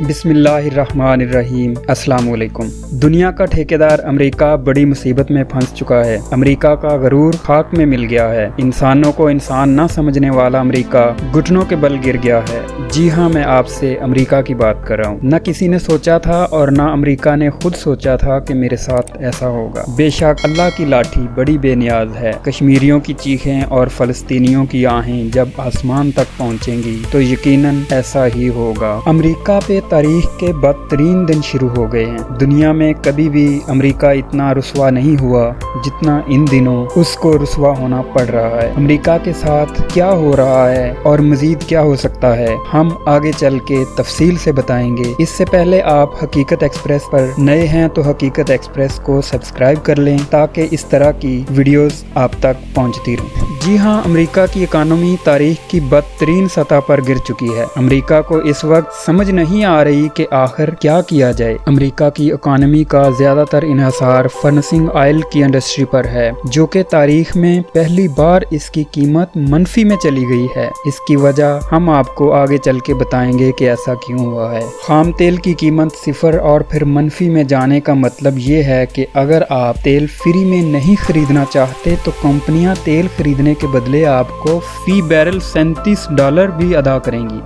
بسم اللہ الرحمن الرحیم۔ السلام علیکم۔ دنیا کا ٹھیکیدار امریکہ بڑی مصیبت میں پھنس چکا ہے۔ امریکہ کا غرور خاک میں مل گیا ہے۔ انسانوں کو انسان نہ سمجھنے والا امریکہ گھٹنوں کے بل گر گیا ہے۔ جی ہاں، میں آپ سے امریکہ کی بات کر رہا ہوں۔ نہ کسی نے سوچا تھا اور نہ امریکہ نے خود سوچا تھا کہ میرے ساتھ ایسا ہوگا۔ بے شک اللہ کی لاٹھی بڑی بے نیاز ہے۔ کشمیریوں کی چیخیں اور فلسطینیوں کی آہیں جب آسمان تک پہنچیں گی تو یقیناً ایسا ہی ہوگا۔ امریکہ پہ تاریخ کے بدترین دن شروع ہو گئے ہیں۔ دنیا میں کبھی بھی امریکہ اتنا رسوا نہیں ہوا جتنا ان دنوں اس کو رسوا ہونا پڑ رہا ہے۔ امریکہ کے ساتھ کیا ہو رہا ہے اور مزید کیا ہو سکتا ہے، ہم آگے چل کے تفصیل سے بتائیں گے۔ اس سے پہلے آپ حقیقت ایکسپریس پر نئے ہیں تو حقیقت ایکسپریس کو سبسکرائب کر لیں تاکہ اس طرح کی ویڈیوز آپ تک پہنچتی رہیں۔ جی ہاں، امریکہ کی اکانومی تاریخ کی بدترین سطح پر گر چکی ہے۔ امریکہ کو اس وقت سمجھ نہیں آ رہی کہ آخر کیا کیا جائے۔ امریکہ کی اکانومی کا زیادہ تر انحصار فرنسنگ آئل کی انڈسٹری پر ہے، جو کہ تاریخ میں پہلی بار اس کی قیمت منفی میں چلی گئی ہے۔ اس کی وجہ ہم آپ کو آگے چل کے بتائیں گے کہ ایسا کیوں ہوا ہے۔ خام تیل کی قیمت صفر اور پھر منفی میں جانے کا مطلب یہ ہے کہ اگر آپ تیل فری میں نہیں خریدنا چاہتے تو کمپنیاں تیل خریدنے کے بدلے آپ کو فی بیرل $37 بھی ادا کریں گی۔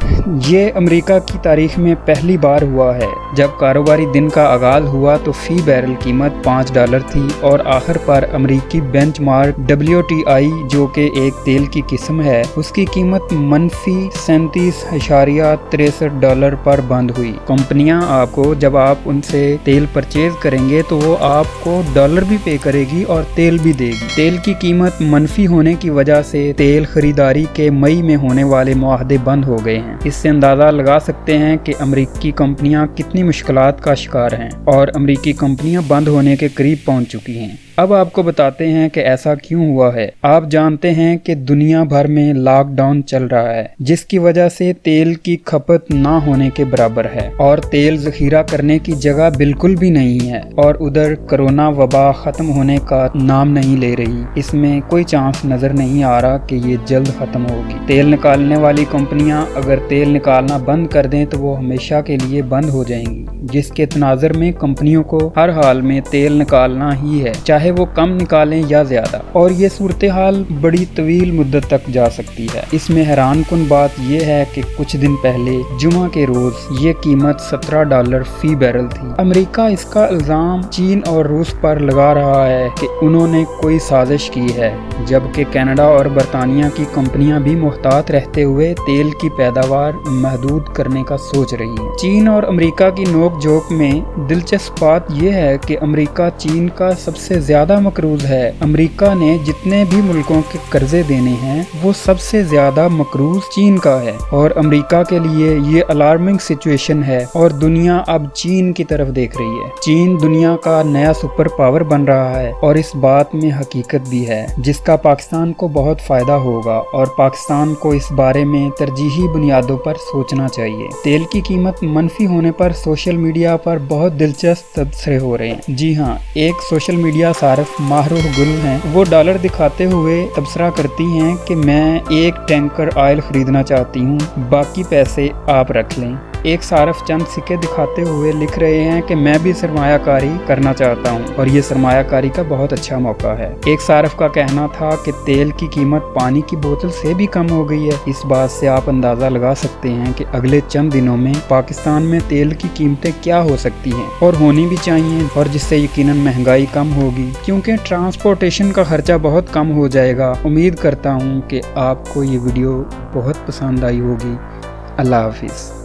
یہ امریکہ کی تاریخ میں پہلی بار ہوا ہے۔ جب کاروباری دن کا آغاز ہوا تو فی بیرل قیمت $5 تھی اور آخر پر امریکی بینچ مارک WTI جو کہ ایک تیل کی قسم ہے، اس کی قیمت منفی $37.63 پر بند ہوئی۔ کمپنیاں آپ کو جب آپ ان سے تیل پرچیز کریں گے تو وہ آپ کو ڈالر بھی پے کرے گی اور تیل بھی دے گی۔ تیل کی قیمت منفی ہونے کی وجہ سے تیل خریداری کے مئی میں ہونے والے معاہدے بند ہو گئے ہیں۔ اس سے اندازہ لگا سکتے ہیں کہ امریکی کمپنیاں کتنی مشکلات کا شکار ہیں اور امریکی کمپنیاں بند ہونے کے قریب پہنچ چکی ہیں۔ اب آپ کو بتاتے ہیں کہ ایسا کیوں ہوا ہے۔ آپ جانتے ہیں کہ دنیا بھر میں لاک ڈاؤن چل رہا ہے، جس کی وجہ سے تیل کی کھپت نہ ہونے کے برابر ہے اور تیل ذخیرہ کرنے کی جگہ بالکل بھی نہیں ہے، اور ادھر کرونا وبا ختم ہونے کا نام نہیں لے رہی۔ اس میں کوئی چانس نظر نہیں آ رہا کہ یہ جلد ختم ہوگی۔ تیل نکالنے والی کمپنیاں اگر تیل نکالنا بند کر دیں تو وہ ہمیشہ کے لیے بند ہو جائیں گی، جس کے تناظر میں کمپنیوں کو ہر حال میں تیل نکالنا ہی ہے، چاہے وہ کم نکالیں یا زیادہ، اور یہ صورتحال بڑی طویل مدت تک جا سکتی ہے۔ اس میں حیران کن بات یہ ہے کہ کچھ دن پہلے جمعہ کے روز یہ قیمت $17 فی بیرل تھی۔ امریکہ اس کا الزام چین اور روس پر لگا رہا ہے کہ انہوں نے کوئی سازش کی ہے، جبکہ کینیڈا اور برطانیہ کی کمپنیاں بھی محتاط رہتے ہوئے تیل کی پیداوار محدود کرنے کا سوچ رہی ہیں۔ چین اور امریکہ کی نوک جھوک میں دلچسپ بات یہ ہے کہ امریکہ چین کا سب سے زیادہ مقروض ہے۔ امریکہ نے جتنے بھی ملکوں کے قرضے دینے ہیں وہ سب سے زیادہ مقروض چین کا ہے، اور امریکہ کے لیے یہ الارمنگ سچویشن ہے اور دنیا اب چین کی طرف دیکھ رہی ہے۔ چین دنیا کا نیا سپر پاور بن رہا ہے اور اس بات میں حقیقت بھی ہے، جس کا پاکستان کو بہت فائدہ ہوگا، اور پاکستان کو اس بارے میں ترجیحی بنیادوں پر سوچنا چاہیے۔ تیل کی قیمت منفی ہونے پر سوشل میڈیا پر بہت دلچسپ تبصرے ہو رہے ہیں۔ جی ہاں، ایک سوشل میڈیا صارف ماہروح گل ہیں، وہ ڈالر دکھاتے ہوئے تبصرہ کرتی ہیں کہ میں ایک ٹینکر آئل خریدنا چاہتی ہوں، باقی پیسے آپ رکھ لیں۔ ایک صارف چند سکے دکھاتے ہوئے لکھ رہے ہیں کہ میں بھی سرمایہ کاری کرنا چاہتا ہوں اور یہ سرمایہ کاری کا بہت اچھا موقع ہے۔ ایک صارف کا کہنا تھا کہ تیل کی قیمت پانی کی بوتل سے بھی کم ہو گئی ہے۔ اس بات سے آپ اندازہ لگا سکتے ہیں کہ اگلے چند دنوں میں پاکستان میں تیل کی قیمتیں کیا ہو سکتی ہیں اور ہونی بھی چاہیے، اور جس سے یقیناً مہنگائی کم ہوگی کیونکہ ٹرانسپورٹیشن کا خرچہ بہت کم ہو جائے گا۔ امید کرتا ہوں کہ آپ کو یہ ویڈیو بہت پسند آئی ہوگی۔ اللہ حافظ۔